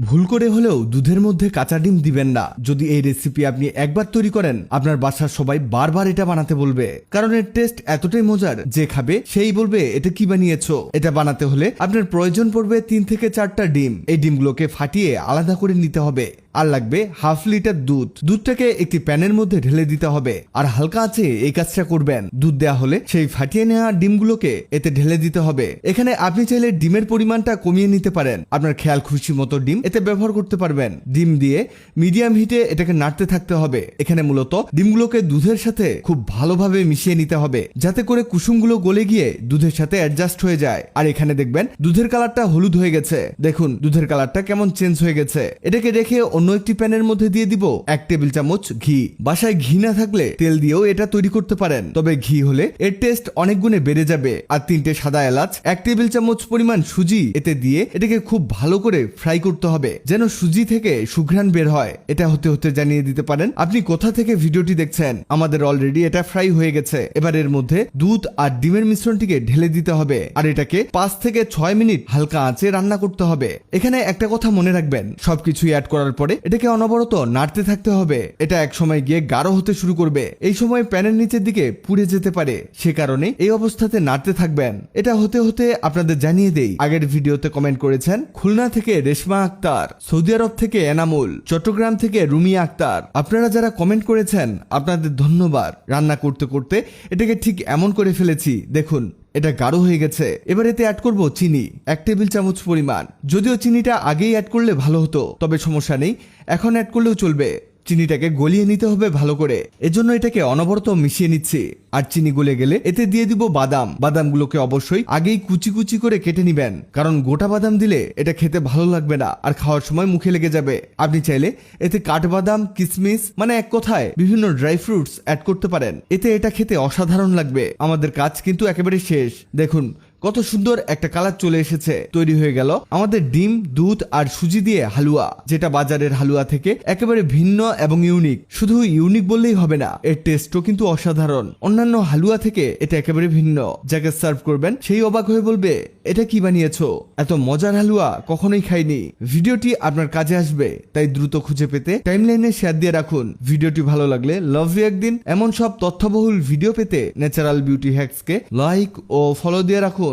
ভুল করে হলেও দুধের মধ্যে কাঁচা ডিম দিবেন না। যদি এই রেসিপি আপনি একবার তৈরি করেন, আপনার বাসার সবাই বারবার এটা বানাতে বলবে, কারণ এর টেস্ট এতটাই মজার যে খাবে সেই বলবে এটা কি বানিয়েছো। এটা বানাতে হলে আপনার প্রয়োজন পড়বে 3 থেকে 4টা ডিম। এই ডিমগুলোকে ফাটিয়ে আলাদা করে নিতে হবে। আর লাগবে হাফ লিটার দুধ। দুধটাকে একটি প্যানের মধ্যে ঢেলে দিতে হবে আর হালকা আঁচে এই কাজটা করবেন। দুধ দেওয়া হলে সেই ফাটিয়ে নেওয়া ডিমগুলোকে এতে ঢেলে দিতে হবে। এখানে আপনি চাইলে ডিমের পরিমাণটা কমিয়ে নিতে পারেন। আপনার খেয়াল খুশি মতো ডিম এতে ব্যবহার করতে পারবেন। ডিম দিয়ে মিডিয়াম হিটে এটাকে নাড়তে থাকতে হবে। এখানে মূলত ডিমগুলোকে দুধের সাথে খুব ভালোভাবে মিশিয়ে নিতে হবে, যাতে করে কুসুমগুলো গলে গিয়ে দুধের সাথে অ্যাডজাস্ট হয়ে যায়। আর এখানে দেখবেন দুধের কালারটা হলুদ হয়ে গেছে। দেখুন দুধের কালারটা কেমন চেঞ্জ হয়ে গেছে। এটাকে রেখে অন্য একটি প্যানের মধ্যে দিয়ে দিব 1 টেবিল চামচ ঘি। বাসায় ঘি না থাকলে তেল দিয়েও এটা তৈরি করতে পারেন, তবে ঘি হলে এর টেস্ট অনেক গুণে বেড়ে যাবে। আর 3টে সাদা এলাচ, 1 টেবিল চামচ পরিমাণ সুজি এতে দিয়ে এটাকে খুব ভালো করে ফ্রাই করতে হবে, যেন সুজি থেকে সুঘ্রাণ বের হয়। এটা হতে হতে জানিয়ে দিতে পারেন আপনি কোথা থেকে ভিডিওটি দেখছেন। আমাদের অলরেডি এটা ফ্রাই হয়ে গেছে। এবার এর মধ্যে দুধ আর ডিমের মিশ্রণটিকে ঢেলে দিতে হবে আর এটাকে 5 থেকে 6 মিনিট হালকা আঁচে রান্না করতে হবে। এখানে একটা কথা মনে রাখবেন, সবকিছু অ্যাড করার পরে এটাকে অনবরত নাড়তে থাকতে হবে। এটা এক সময় গিয়ে গাঢ় হতে শুরু করবে। এই সময় প্যানের নিচের দিকে পুড়ে যেতে পারে, সে কারণে এই অবস্থাতে নাড়তে থাকবেন। এটা হতে হতে আপনাদের জানিয়ে দেই, আগের ভিডিওতে কমেন্ট করেছেন খুলনা থেকে রেশমা আক্তার, সৌদি আরব থেকে এনামুল, চট্টগ্রাম থেকে রুমিয়া আক্তার। আপনারা যারা কমেন্ট করেছেন আপনাদের ধন্যবাদ। রান্না করতে করতে এটাকে ঠিক এমন করে ফেলেছি, দেখুন এটা গাঢ় হয়ে গেছে। এবার এতে অ্যাড করব চিনি 1 টেবিল চামচ পরিমাণ। যদিও চিনিটা আগেই অ্যাড করলে ভালো হতো, তবে সমস্যা নেই, এখন অ্যাড করলেও চলবে। চিনিটাকে গলিয়ে নিতে হবে ভালো করে, এজন্য এটাকে অনবরত মিশিয়ে নিচ্ছি। আর চিনি গলে গেলে এতে দিয়ে দিব বাদাম। বাদামগুলোকে অবশ্যই আগেই কুচি কুচি করে কেটে নিবেন, কারণ গোটা বাদাম দিলে এটা খেতে ভালো লাগবে না আর খাওয়ার সময় মুখে লেগে যাবে। আপনি চাইলে এতে কাঠবাদাম, কিশমিশ, মানে এক কথায় বিভিন্ন ড্রাই ফ্রুটস অ্যাড করতে পারেন। এতে এটা খেতে অসাধারণ লাগবে। আমাদের কাজ কিন্তু একেবারে শেষ। দেখুন কত সুন্দর একটা কালার চলে এসেছে। তৈরি হয়ে গেল আমাদের ডিম, দুধ আর সুজি দিয়ে হালুয়া, যেটা বাজারের হালুয়া থেকে একেবারে ভিন্ন এবং ইউনিক। শুধু ইউনিক বললেই হবে না, এর টেস্টও কিন্তু অসাধারণ। অন্যান্য হালুয়া থেকে এটা একেবারে ভিন্ন। যাকে সার্ভ করবেন সেই অবাক হয়ে বলবে এটা কি বানিয়েছো, এত মজার হালুয়া কখনোই খাইনি। ভিডিওটি আপনার কাজে আসবে, তাই দ্রুত খুঁজে পেতে টাইমলাইনে শেয়ার দিয়ে রাখুন। ভিডিওটি ভালো লাগলে লাভ ইউ একদিন এমন সব তথ্যবহুল ভিডিও পেতে ন্যাচারাল বিউটি হ্যাকসকে লাইক ও ফলো দিয়ে রাখুন।